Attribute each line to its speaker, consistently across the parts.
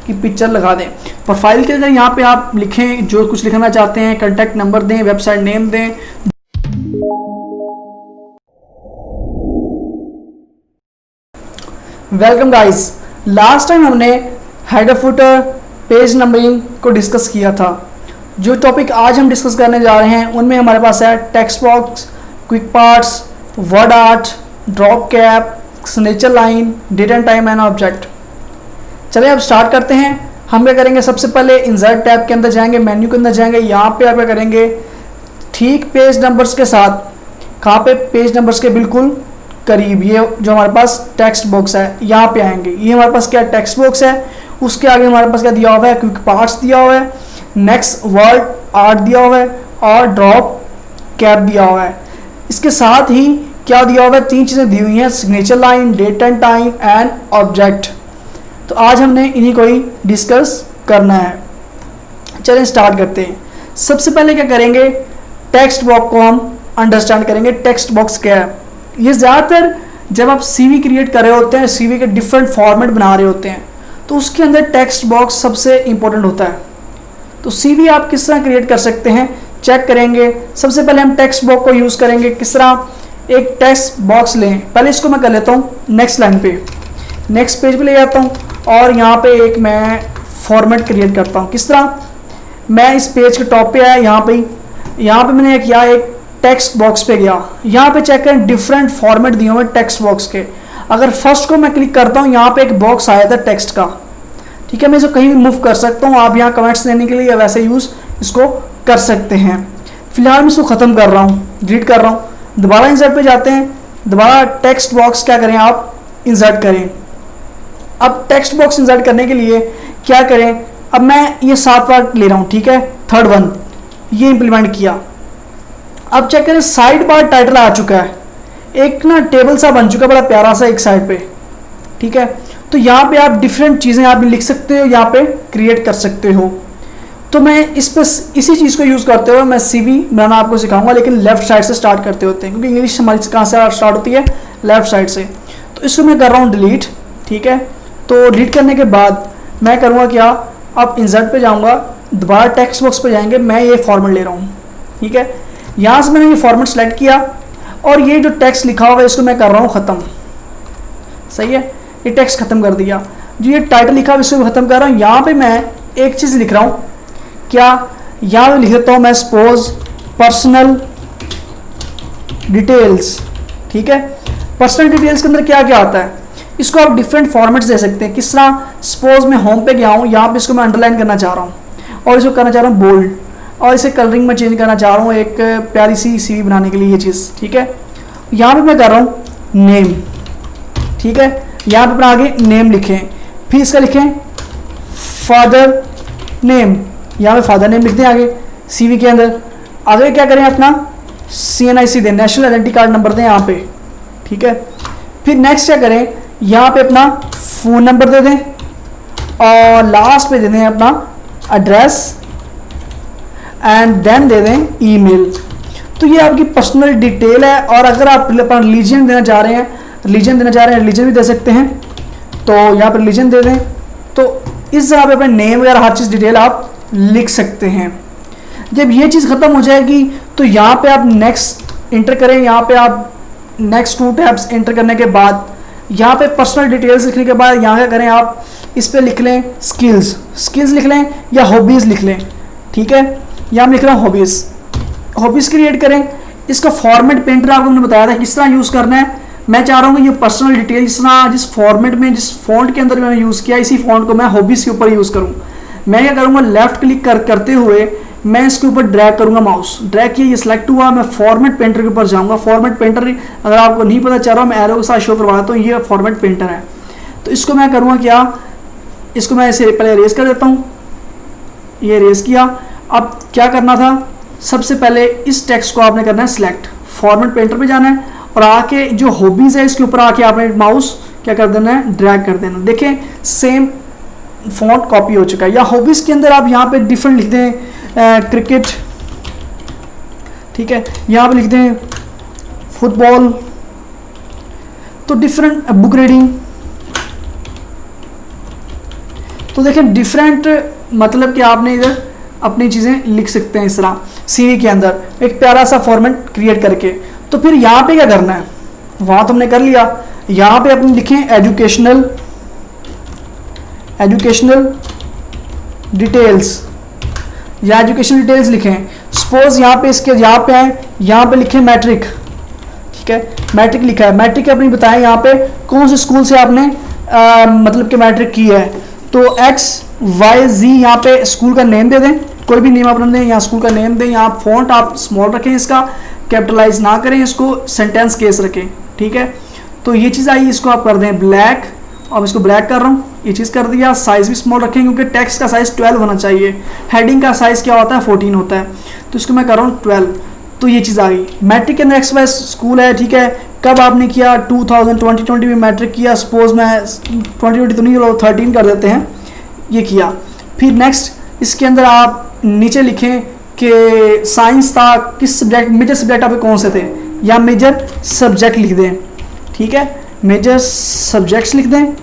Speaker 1: की पिक्चर लगा दें। प्रोफाइल के अंदर यहाँ पे आप लिखें जो कुछ लिखना चाहते हैं, कॉन्टैक्ट नंबर दें, वेबसाइट नेम दें। वेलकम गाइस, लास्ट टाइम हमने हेडर फुटर पेज नंबरिंग को डिस्कस किया था। जो टॉपिक आज हम डिस्कस करने जा रहे हैं उनमें हमारे पास है text box, quick parts, word art, drop cap, signature line, date and time and object. चलिए अब स्टार्ट करते हैं। हम क्या करेंगे, सबसे पहले इंसर्ट टैब के अंदर जाएंगे, मेन्यू के अंदर जाएंगे। यहाँ पे आप क्या करेंगे, ठीक पेज नंबर्स के साथ, कहाँ पे, पेज नंबर्स के बिल्कुल करीब, ये जो हमारे पास टेक्स्ट बॉक्स है यहाँ पे आएंगे। ये हमारे पास क्या टेक्स्ट बॉक्स है, उसके आगे हमारे पास क्या दिया हुआ है, क्विक पार्ट्स दिया हुआ है, नेक्स्ट वर्ड आर्ट दिया हुआ है और ड्रॉप कैप दिया हुआ है। इसके साथ ही क्या दिया हुआ है, 3 चीज़ें दी हुई हैं, signature line, date and time and object. तो आज हमने इन्हीं को ही डिस्कस करना है। चलिए स्टार्ट करते हैं। सबसे पहले क्या करेंगे, टेक्स्ट बॉक्स को हम अंडरस्टैंड करेंगे। टेक्स्ट बॉक्स क्या है, ये ज़्यादातर जब आप सीवी क्रिएट कर रहे होते हैं, सीवी के डिफरेंट फॉर्मेट बना रहे होते हैं, तो उसके अंदर टेक्स्ट बॉक्स सबसे इंपॉर्टेंट होता है। तो सीवी आप किस तरह क्रिएट कर सकते हैं, चेक करेंगे। सबसे पहले हम टेक्स्ट बॉक्स को यूज़ करेंगे। किस तरह, एक टेक्स्ट बॉक्स लें, पहले इसको मैं कर लेता हूँ नेक्स्ट लाइन पे, नेक्स्ट पेज पे ले जाता हूँ और यहाँ पे एक मैं फॉर्मेट क्रिएट करता हूँ। किस तरह, मैं इस पेज के टॉप पे आया, यहाँ पे मैंने किया, एक टेक्स्ट बॉक्स पे गया। यहाँ पे चेक करें, डिफरेंट फॉर्मेट दिए हुए टेक्स्ट बॉक्स के। अगर फर्स्ट को मैं क्लिक करता हूँ, यहाँ पे एक बॉक्स आया था टेक्स्ट का, ठीक है। मैं इसको कहीं भी मूव कर सकता हूँ, आप यहाँ कमेंट्स देने के लिए या वैसे यूज़ इसको कर सकते हैं। फिलहाल मैं इसको ख़त्म कर रहा हूँ, डिलीट कर रहा हूँ। दोबारा इंसर्ट पे जाते हैं, दोबारा टेक्स्ट बॉक्स क्या करें, आप इंसर्ट करें। अब टेक्स्ट बॉक्स इंसर्ट करने के लिए क्या करें, अब मैं ये 7 बार ले रहा हूँ, ठीक है, थर्ड वन ये इंप्लीमेंट किया। अब चेक करें, साइड बार टाइटल आ चुका है, एक ना टेबल सा बन चुका है, बड़ा प्यारा सा एक साइड पे, ठीक है। तो यहाँ पे आप डिफरेंट चीज़ें आप लिख सकते हो, यहाँ पे क्रिएट कर सकते हो। तो मैं इस पर इसी चीज़ को यूज़ करते हुए मैं सीवी बनाना आपको सिखाऊंगा, लेकिन लेफ्ट साइड से स्टार्ट करते होते हैं, क्योंकि इंग्लिश हमारी कहाँ से स्टार्ट होती है, लेफ्ट साइड से। तो इसको मैं कर रहा हूँ डिलीट, ठीक है। तो डिलीट करने के बाद मैं करूँगा क्या, अब इंसर्ट पे जाऊँगा, दोबारा टेक्स्ट बॉक्स पे जाएंगे, मैं ये फॉर्मेट ले रहा हूँ, ठीक है। यहाँ से मैंने ये फॉर्मेट सेलेक्ट किया और ये जो टेक्स्ट लिखा हुआ है इसको मैं कर रहा हूँ ख़त्म, सही है। ये टेक्स्ट ख़त्म कर दिया। जो ये टाइटल लिखा हुआ इसको ख़त्म कर रहा हूँ। यहाँ पे मैं एक चीज़ लिख रहा हूँ, क्या, यहाँ पे लिख देता हूँ मैं सपोज पर्सनल डिटेल्स, ठीक है। पर्सनल डिटेल्स के अंदर क्या क्या आता है, इसको आप डिफरेंट फॉर्मेट्स दे सकते हैं। किस तरह, सपोज मैं होम पे गया हूँ, यहाँ पे इसको मैं अंडरलाइन करना चाह रहा हूँ और इसको करना चाह रहा हूँ बोल्ड, और इसे कलरिंग में चेंज करना चाह रहा हूँ एक प्यारी सी सीवी बनाने के लिए ये चीज़, ठीक है। यहाँ पे मैं कर रहा हूँ नेम, ठीक है। यहाँ पे अपना आगे नेम लिखें, फिर इसका लिखें फादर नेम, यहाँ पे फादर नेम लिख दें आगे सीवी के अंदर। आगे क्या करें, अपना CNIC दें, नेशनल आइडेंटिटी कार्ड नंबर दें यहाँ पे, ठीक है। फिर नेक्स्ट क्या करें, यहाँ पे अपना फ़ोन नंबर दे दें और लास्ट पे दे दें अपना एड्रेस एंड देन दे दें ईमेल। तो ये आपकी पर्सनल डिटेल है। और अगर आप अपना रिलीजन देना चाह रहे हैं, रिलीजन भी दे सकते हैं, तो यहाँ पर रिलीजन दे दें। तो इस तरह पे अपने नेम वगैरह हर चीज़ डिटेल आप लिख सकते हैं। जब ये चीज़ ख़त्म हो जाएगी तो यहाँ पे आप नेक्स्ट इंटर करें। यहाँ पे आप नेक्स्ट 2 टैब्स इंटर करने के बाद यहाँ पे पर्सनल डिटेल्स लिखने के बाद यहाँ क्या करें, आप इस पर लिख लें स्किल्स लिख लें या हॉबीज़ लिख लें, ठीक है। यहाँ मैं लिख रहा हूँ हॉबीज़ क्रिएट करें। इसका फॉर्मेट पेंटर आपको मैंने बताया था किस तरह यूज़ करना है। मैं चाह रहा हूँ कि ये पर्सनल डिटेल जिस फॉर्मेट में, जिस फॉन्ट के अंदर मैंने यूज़ किया, इसी फॉन्ट को मैं हॉबीज़ के ऊपर यूज़ करूँ। मैं क्या करूँगा, लेफ्ट क्लिक करते हुए मैं इसके ऊपर ड्रैग करूँगा, माउस ड्रैग किया, ये सिलेक्ट हुआ, मैं फॉर्मेट पेंटर के ऊपर जाऊँगा। फॉर्मेट पेंटर अगर आपको नहीं पता चल रहा, मैं एरो के साथ शो करवाता हूँ, ये फॉर्मेट पेंटर है। तो इसको मैं करूँगा क्या, इसको मैं इसे पहले रेस कर देता हूँ, ये रेस किया। अब क्या करना था, सबसे पहले इस टेक्स्ट को आपने करना है सिलेक्ट, फॉर्मेट पेंटर पे जाना है और आके जो हॉबीज़ है इसके ऊपर आके आपने माउस क्या कर देना है, ड्रैग कर देना। देखें सेम फॉन्ट कॉपी हो चुका है। या हॉबीज़ के अंदर आप यहाँ पे डिफरेंट लिख दें, क्रिकेट, ठीक है, यहाँ पे लिख दें फुटबॉल, तो डिफरेंट बुक रीडिंग। तो देखें डिफरेंट मतलब कि आपने इधर अपनी चीज़ें लिख सकते हैं इस तरह सीवी के अंदर एक प्यारा सा फॉर्मेट क्रिएट करके। तो फिर यहाँ पे क्या करना है, वहाँ तो हमने कर लिया, यहाँ पे अपन लिखें एजुकेशनल डिटेल्स या एजुकेशनल डिटेल्स लिखें। सपोज यहाँ पे इसके यहाँ पे है, यहाँ पे लिखें मैट्रिक, ठीक है, मैट्रिक लिखा है, मैट्रिक अपनी बताएं यहाँ पे कौन से स्कूल से आपने मतलब कि मैट्रिक की है। तो XYZ यहाँ पे स्कूल का नेम दे दें, कोई भी नेम आप दें, यहाँ स्कूल का नेम दें, यहाँ फॉन्ट आप स्मॉल रखें, इसका कैपिटलाइज ना करें, इसको सेंटेंस केस रखें, ठीक है। तो ये चीज़ आई, इसको आप कर दें ब्लैक, अब इसको ब्लैक कर रहा हूँ, ये चीज़ कर दिया। साइज़ भी स्मॉल रखें क्योंकि टेक्स्ट का साइज़ 12 होना चाहिए, हेडिंग का साइज़ क्या होता है 14 होता है, तो इसको मैं कर रहा हूँ 12। तो ये चीज़ आ गई। मैट्रिक के अंदर XY स्कूल है, ठीक है, कब आपने किया 2020 में मैट्रिक किया, सपोज मैं 2020 तो नहीं, 13 कर देते हैं, ये किया। फिर नेक्स्ट इसके अंदर आप नीचे लिखें कि साइंस था, किस सब्जेक्ट, मेजर सब्जेक्ट आपके कौन से थे, या मेजर सब्जेक्ट लिख दें, ठीक है, मेजर सब्जेक्ट्स लिख दें।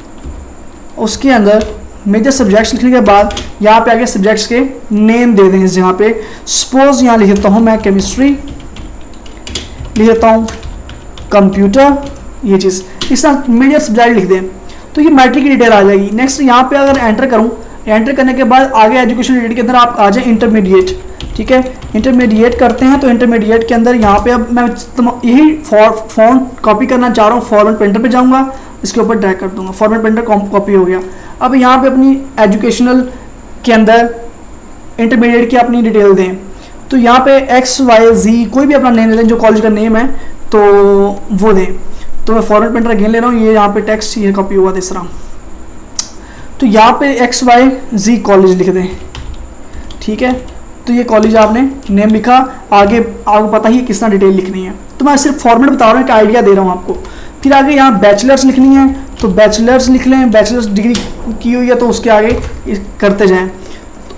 Speaker 1: उसके अंदर मेजर सब्जेक्ट्स लिखने के बाद यहाँ पे आगे सब्जेक्ट्स के नेम दे दें इस जगह पे। सपोज यहाँ लिख देता हूँ मैं केमिस्ट्री, लिख देता हूँ कंप्यूटर, ये चीज़ इस तरह मेजर सब्जेक्ट लिख दें, तो ये मैट्रिक की डिटेल आ जाएगी। नेक्स्ट यहाँ पे अगर एंटर करूँ, एंटर करने के बाद आगे एजुकेशन डिटेल के अंदर आप आ जाए इंटरमीडिएट, ठीक है, इंटरमीडिएट करते हैं। तो इंटरमीडिएट के अंदर यहाँ पे अब मैं यही फॉन्ट कॉपी करना चाह रहा हूँ, फॉर्मेट प्रिंटर पे जाऊँगा, इसके ऊपर ड्रैग कर दूंगा, फॉर्मेट प्रिंटर कॉपी हो गया। अब यहाँ पे अपनी एजुकेशनल के अंदर इंटरमीडिएट की अपनी डिटेल दें, तो यहाँ पे XYZ कोई भी अपना नेम दे दें, जो कॉलेज का नेम है तो वो दें। तो मैं फॉर्मेट प्रिंटर अगेन ले रहा हूँ, ये यहाँ पे टेक्स्ट ये कॉपी हुआ इस तरह, तो यहाँ पे XYZ कॉलेज लिख दें, ठीक है। तो ये कॉलेज आपने नेम लिखा, आगे आपको पता ही किस तरह डिटेल लिखनी है, तो मैं सिर्फ फॉर्मेट बता रहा हूँ, एक आइडिया दे रहा हूँ आपको। फिर आगे यहाँ बैचलर्स लिखनी है, तो बैचलर्स लिख लें, बैचलर्स डिग्री की हुई है तो उसके आगे करते जाएं।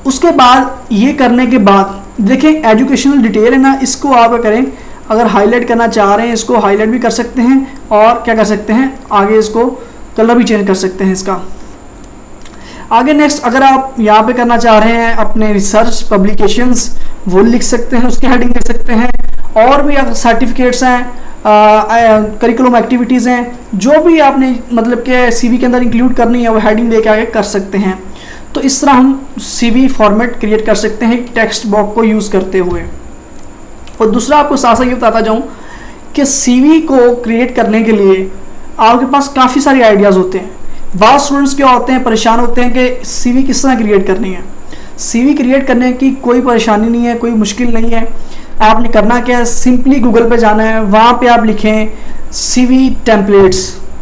Speaker 1: उसके बाद ये करने के बाद देखें एजुकेशनल डिटेल है ना, इसको आप करें, अगर हाईलाइट करना चाह रहे हैं इसको हाईलाइट भी कर सकते हैं, और क्या कर सकते हैं आगे इसको कलर भी चेंज कर सकते हैं इसका। आगे नेक्स्ट अगर आप यहाँ पे करना चाह रहे हैं अपने रिसर्च पब्लिकेशंस, वो लिख सकते हैं, उसकी हेडिंग कर सकते हैं। और भी अगर सर्टिफिकेट्स हैं, करिकुलम एक्टिविटीज़ हैं, जो भी आपने मतलब कि सीवी के अंदर इंक्लूड करनी है वो हेडिंग दे के आगे कर सकते हैं। तो इस तरह हम सीवी फॉर्मेट क्रिएट कर सकते हैं टेक्स्ट बॉक्स को यूज़ करते हुए। और दूसरा आपको साथ साथ ये बताता जाऊँ कि सीवी को क्रिएट करने के लिए आपके पास काफ़ी सारे आइडियाज़ होते हैं। बहुत स्टूडेंट्स क्या होते हैं, परेशान होते हैं कि सीवी किस तरह क्रिएट करनी है। सीवी क्रिएट करने की कोई परेशानी नहीं है, कोई मुश्किल नहीं है। आपने करना क्या है, सिंपली गूगल पे जाना है, वहाँ पे आप लिखें सीवी टेम्पलेट्स,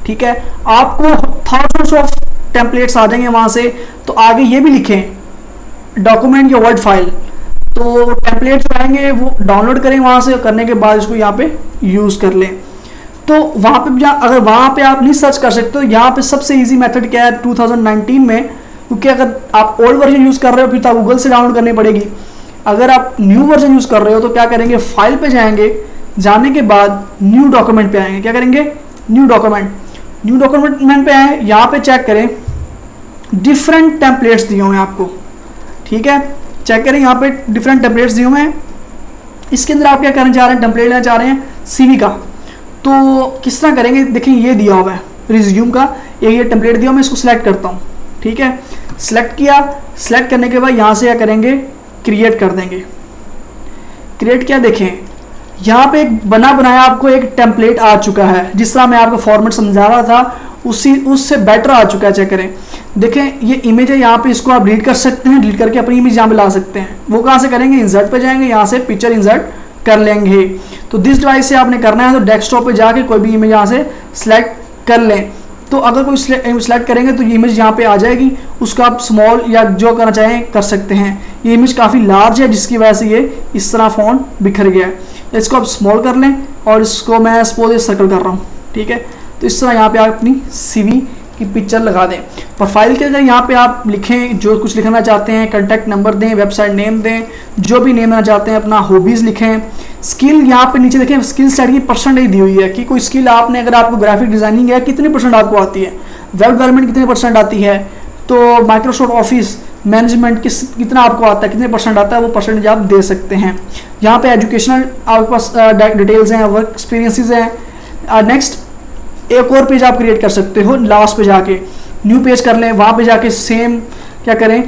Speaker 1: ठीक है, आपको थाउजेंड्स ऑफ टेम्पलेट्स आ जाएंगे वहाँ से। तो आगे ये भी लिखें डॉक्यूमेंट या वर्ड फाइल, तो टेम्पलेट्स आएंगे वो डाउनलोड करें वहाँ से, करने के बाद इसको यहाँ पे यूज़ कर लें। तो वहाँ पे अगर वहाँ पे आप नहीं सर्च कर सकते, तो यहाँ पे सबसे इजी मेथड क्या है 2019 में, क्योंकि अगर आप ओल्ड वर्जन यूज़ कर रहे हो फिर तो आप गूगल से डाउनलोड करनी पड़ेगी। अगर आप न्यू वर्जन यूज़ कर रहे हो तो क्या करेंगे, फाइल पे जाएंगे, जाने के बाद न्यू डॉक्यूमेंट पे आएंगे, क्या करेंगे न्यू डॉक्यूमेंट पे आए, यहाँ पे चेक करें डिफरेंट टेम्पलेट्स दिए हुए हैं आपको, ठीक है, चेक करें यहाँ पे डिफरेंट टेम्पलेट्स दिए हुए हैं। इसके अंदर आप क्या करना चाह रहे हैं, टेम्पलेट लेना चाह रहे हैं सीवी का, तो किस तरह करेंगे, देखें ये दिया हुआ है रिज्यूम का, ये टेम्पलेट दिया हुआ, मैं इसको सिलेक्ट करता हूँ, ठीक है, सिलेक्ट किया। सिलेक्ट करने के बाद यहाँ से क्या करेंगे, क्रिएट कर देंगे। क्रिएट किया, देखें यहाँ पे एक बना बनाया आपको एक टेम्पलेट आ चुका है, जिस तरह मैं आपको फॉर्मेट समझा रहा था उससे बेटर आ चुका है। चेक करें, देखें ये इमेज है, यहाँ पे इसको आप डिलीट कर सकते हैं, डिलीट करके अपनी इमेज यहाँ पे ला सकते हैं। वो कहाँ से करेंगे, इंसर्ट पे जाएंगे, यहाँ से पिक्चर इंसर्ट कर लेंगे। तो दिस डिवाइस से आपने करना है तो डेस्कटॉप पे जाके कोई भी इमेज यहाँ से सिलेक्ट कर लें। तो अगर कोई सिलेक्ट करेंगे तो ये इमेज यहाँ पे आ जाएगी, उसको आप स्मॉल या जो करना चाहें कर सकते हैं। ये इमेज काफ़ी लार्ज है जिसकी वजह से ये इस तरह फ़ॉन्ट बिखर गया है। इसको आप स्मॉल कर लें और इसको मैं सपोज सर्कल कर रहा हूँ, ठीक है। तो इस तरह यहाँ पे आप अपनी सीवी की पिक्चर लगा दें। प्रोफाइल के अंदर यहाँ पे आप लिखें जो कुछ लिखना चाहते हैं, कॉन्टैक्ट नंबर दें, वेबसाइट नेम दें, जो भी नेम देना चाहते हैं, अपना हॉबीज़ लिखें। स्किल यहाँ पे नीचे देखें स्किल सेट की परसेंटेज दी हुई है कि कोई स्किल आपने, अगर आपको ग्राफिक डिज़ाइनिंग है कितने परसेंट आपको आती है, वेब डेवलपमेंट कितने परसेंट आती है, तो माइक्रोसॉफ्ट ऑफिस मैनेजमेंट कितना आपको आता है, कितने परसेंट आता है, वो परसेंटेज आप दे सकते हैं। यहाँ पे एजुकेशनल आपके पास डिटेल्स हैं, वर्क एक्सपीरियंसेस हैं। नेक्स्ट एक और पेज आप क्रिएट कर सकते हो, लास्ट पे जाके न्यू पेज कर लें, वहाँ पे जाके सेम क्या करें,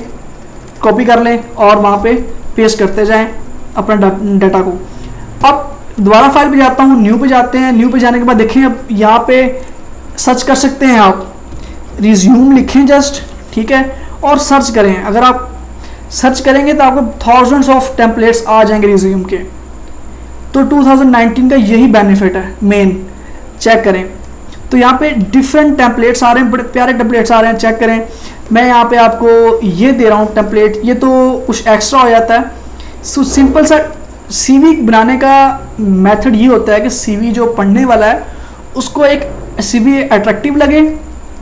Speaker 1: कॉपी कर लें और वहाँ पे पेस्ट करते जाएं अपना डाटा को। अब दोबारा फाइल पे जाता हूँ, न्यू पे जाते हैं। न्यू पे जाने के बाद देखें, अब यहाँ पे सर्च कर सकते हैं आप, रिज्यूम लिखें जस्ट, ठीक है, और सर्च करें। अगर आप सर्च करेंगे तो आपको थाउजेंड्स ऑफ टेम्पलेट्स आ जाएंगे रिज्यूम के। तो 2019 का यही बेनिफिट है मेन। चेक करें तो यहाँ पे डिफरेंट टेम्पलेट्स आ रहे हैं, बड़े प्यारे टेम्पलेट्स आ रहे हैं। चेक करें, मैं यहाँ पे आपको ये दे रहा हूँ टेम्पलेट, ये तो कुछ एक्स्ट्रा हो जाता है। सो सिंपल सा सीवी बनाने का मेथड ये होता है कि सीवी जो पढ़ने वाला है उसको एक सीवी अट्रैक्टिव लगे,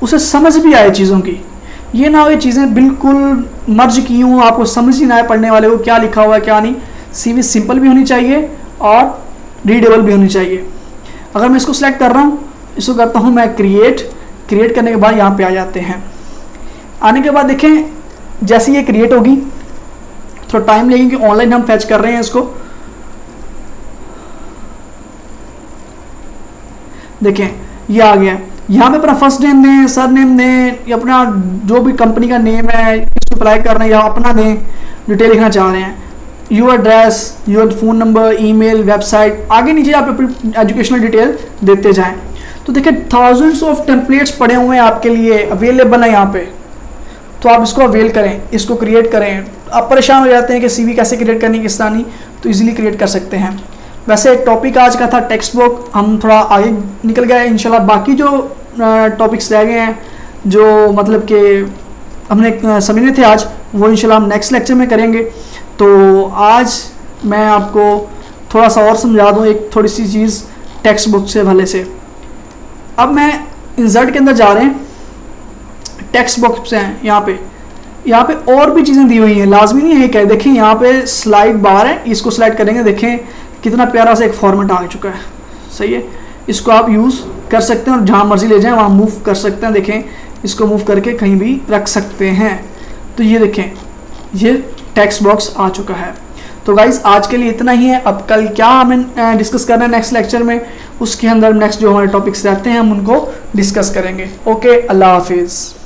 Speaker 1: उसे समझ भी आए चीज़ों की। ये ना हो ये चीज़ें बिल्कुल मर्ज की हूँ, आपको समझ ही ना आए पढ़ने वाले को क्या लिखा हुआ है क्या नहीं। सीवी सिंपल भी होनी चाहिए और रीडेबल भी होनी चाहिए। अगर मैं इसको सिलेक्ट कर रहा हूँ, इसको करता हूँ मैं क्रिएट करने के बाद यहाँ पे आ जाते हैं। आने के बाद देखें, जैसे ये क्रिएट होगी थोड़ा टाइम लगेगा कि ऑनलाइन हम फैच कर रहे हैं इसको। देखें ये आ गया। यहाँ पे अपना फर्स्ट नेम दें, सर नेम दें, या अपना जो भी कंपनी का नेम है इसको अप्लाई कर रहे हैं, या अपना दें डिटेल लिखना चाह रहे हैं, your address, your phone number, email, website, आगे नीचे आप अपनी एजुकेशनल डिटेल देते जाएं। तो देखिए थाउजेंड्स ऑफ टेम्पलेट्स पड़े हुए हैं आपके लिए, अवेलेबल है यहाँ पे। तो आप इसको अवेल करें, इसको क्रिएट करें। आप परेशान हो जाते हैं कि सीवी कैसे क्रिएट करनी, किस तरह नहीं, तो इजीली क्रिएट कर सकते हैं। वैसे टॉपिक आज का था टेक्स्ट बुक, हम थोड़ा आगे निकल गए। इंशाल्लाह बाकी जो टॉपिक्स रह गए हैं जो मतलब कि हमने समझने थे आज, वो इंशाल्लाह हम नेक्स्ट लेक्चर में करेंगे। तो आज मैं आपको थोड़ा सा और समझा दूँ एक थोड़ी सी चीज़ टेक्स्ट बुक से हवाले से। अब मैं इंसर्ट के अंदर जा रहे हैं, टेक्स्ट बॉक्स हैं यहाँ पे और भी चीज़ें दी हुई हैं, लाजमी नहीं है क्या। देखें यहाँ पे स्लाइड बार है, इसको सिलेक्ट करेंगे, देखें कितना प्यारा सा एक फॉर्मेट आ चुका है। सही है, इसको आप यूज़ कर सकते हैं और जहाँ मर्जी ले जाएं वहाँ मूव कर सकते हैं। देखें इसको मूव करके कहीं भी रख सकते हैं। तो ये देखें ये टेक्स्ट बॉक्स आ चुका है। तो गाइज़ आज के लिए इतना ही है। अब कल क्या हमें डिस्कस करना है नेक्स्ट लेक्चर में, उसके अंदर नेक्स्ट जो हमारे टॉपिक्स रहते हैं हम उनको डिस्कस करेंगे। ओके, अल्लाह हाफिज़।